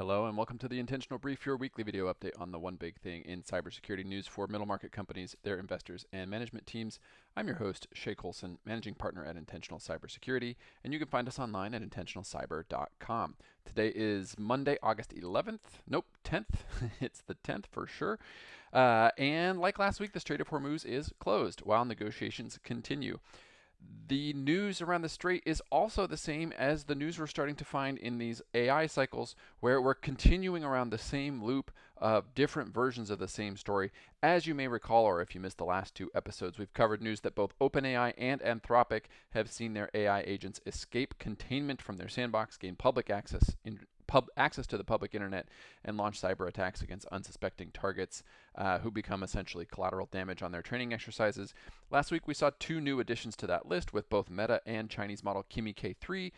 Hello and welcome to the Intentional Brief, your weekly video update on the one big thing in cybersecurity news for middle market companies, their investors, and management teams. I'm your host, Shay Colson, managing partner at Intentional Cybersecurity, and you can find us online at intentionalcyber.com. Today is Monday, August 11th. Nope, 10th. It's the 10th for sure. And like last week, the Strait of Hormuz is closed while negotiations continue. The news around the Strait is also the same as the news we're starting to find in these AI cycles, where we're continuing around the same loop of different versions of the same story. As you may recall, or if you missed the last two episodes, we've covered news that both OpenAI and Anthropic have seen their AI agents escape containment from their sandbox, gain public access to the public internet, and launch cyber attacks against unsuspecting targets who become essentially collateral damage on their training exercises. Last week we saw two new additions to that list, with both Meta and Chinese model Kimi K3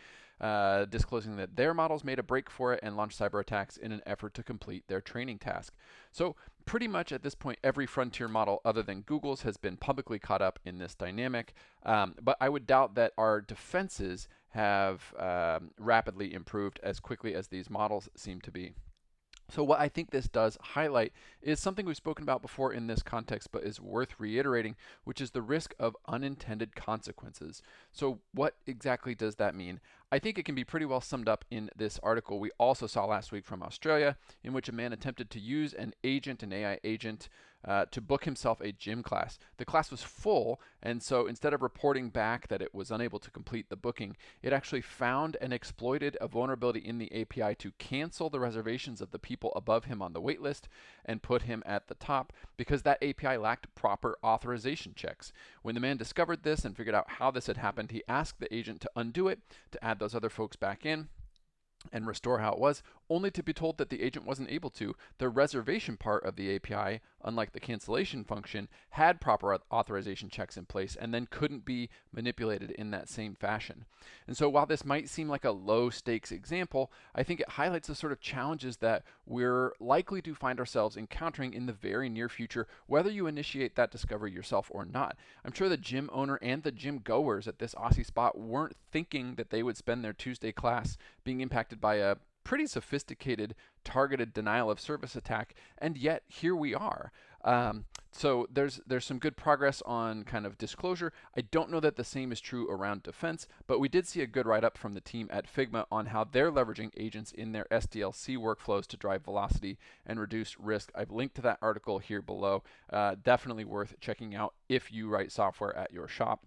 disclosing that their models made a break for it and launched cyber attacks in an effort to complete their training task. So pretty much at this point, every frontier model other than Google's has been publicly caught up in this dynamic, but I would doubt that our defenses have rapidly improved as quickly as these models seem to be. So what I think this does highlight is something we've spoken about before in this context, but is worth reiterating, which is the risk of unintended consequences. So what exactly does that mean? I think it can be pretty well summed up in this article we also saw last week from Australia, in which a man attempted to use an AI agent, to book himself a gym class. The class was full, and so instead of reporting back that it was unable to complete the booking, it actually found and exploited a vulnerability in the API to cancel the reservations of the people above him on the waitlist and put him at the top, because that API lacked proper authorization checks. When the man discovered this and figured out how this had happened, he asked the agent to undo it, to add those other folks back in, and restore how it was, only to be told that the agent wasn't able to. The reservation part of the API, unlike the cancellation function, had proper authorization checks in place and then couldn't be manipulated in that same fashion. And so while this might seem like a low stakes example, I think it highlights the sort of challenges that we're likely to find ourselves encountering in the very near future, whether you initiate that discovery yourself or not. I'm sure the gym owner and the gym goers at this Aussie spot weren't thinking that they would spend their Tuesday class being impacted by a pretty sophisticated targeted denial of service attack, and yet here we are. So there's some good progress on kind of disclosure. I don't know that the same is true around defense, but we did see a good write-up from the team at Figma on how they're leveraging agents in their SDLC workflows to drive velocity and reduce risk. I've linked to that article here below. Definitely worth checking out if you write software at your shop.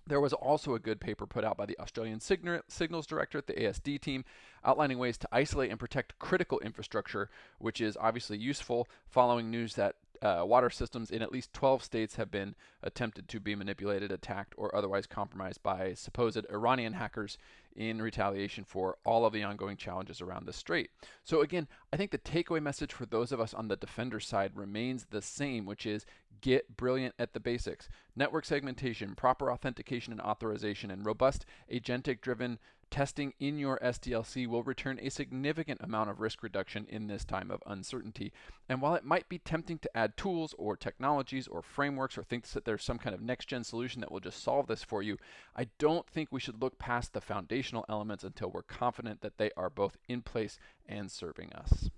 There was also a good paper put out by the Australian Signals Director at the ASD team, outlining ways to isolate and protect critical infrastructure, which is obviously useful following news that water systems in at least 12 states have been attempted to be manipulated, attacked, or otherwise compromised by supposed Iranian hackers in retaliation for all of the ongoing challenges around the strait. So again, I think the takeaway message for those of us on the defender side remains the same, which is get brilliant at the basics. Network segmentation, proper authentication and authorization, and robust agentic-driven testing in your SDLC will return a significant amount of risk reduction in this time of uncertainty. And while it might be tempting to add tools or technologies or frameworks or think that there's some kind of next-gen solution that will just solve this for you, I don't think we should look past the foundational elements until we're confident that they are both in place and serving us.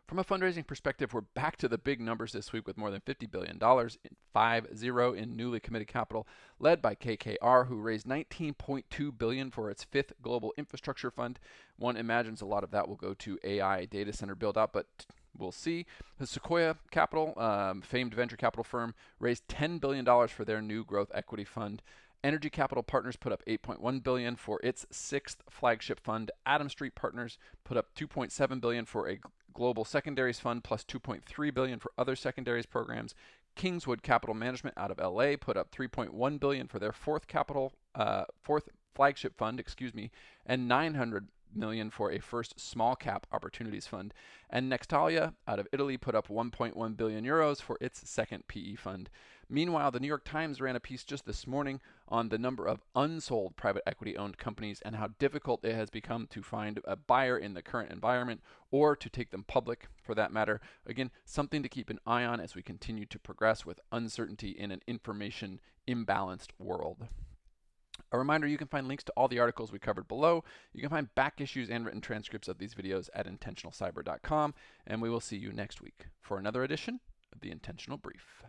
From a fundraising perspective, we're back to the big numbers this week with more than $50 billion, 5-0 in newly committed capital, led by KKR, who raised $19.2 billion for its fifth global infrastructure fund. One imagines a lot of that will go to AI data center build-out, but we'll see. The Sequoia Capital, famed venture capital firm, raised $10 billion for their new growth equity fund. Energy Capital Partners put up $8.1 billion for its sixth flagship fund. Adam Street Partners put up $2.7 billion for a global secondaries fund, plus $2.3 billion for other secondaries programs. Kingswood Capital Management out of LA put up $3.1 billion for their fourth flagship fund, and $900 million for a first small cap opportunities fund. And Nextalia out of Italy put up 1.1 billion euros for its second PE fund. Meanwhile, the New York Times ran a piece just this morning on the number of unsold private equity owned companies and how difficult it has become to find a buyer in the current environment, or to take them public for that matter. Again, something to keep an eye on as we continue to progress with uncertainty in an information imbalanced world. A reminder, you can find links to all the articles we covered below. You can find back issues and written transcripts of these videos at intentionalcyber.com, and we will see you next week for another edition of the Intentional Brief.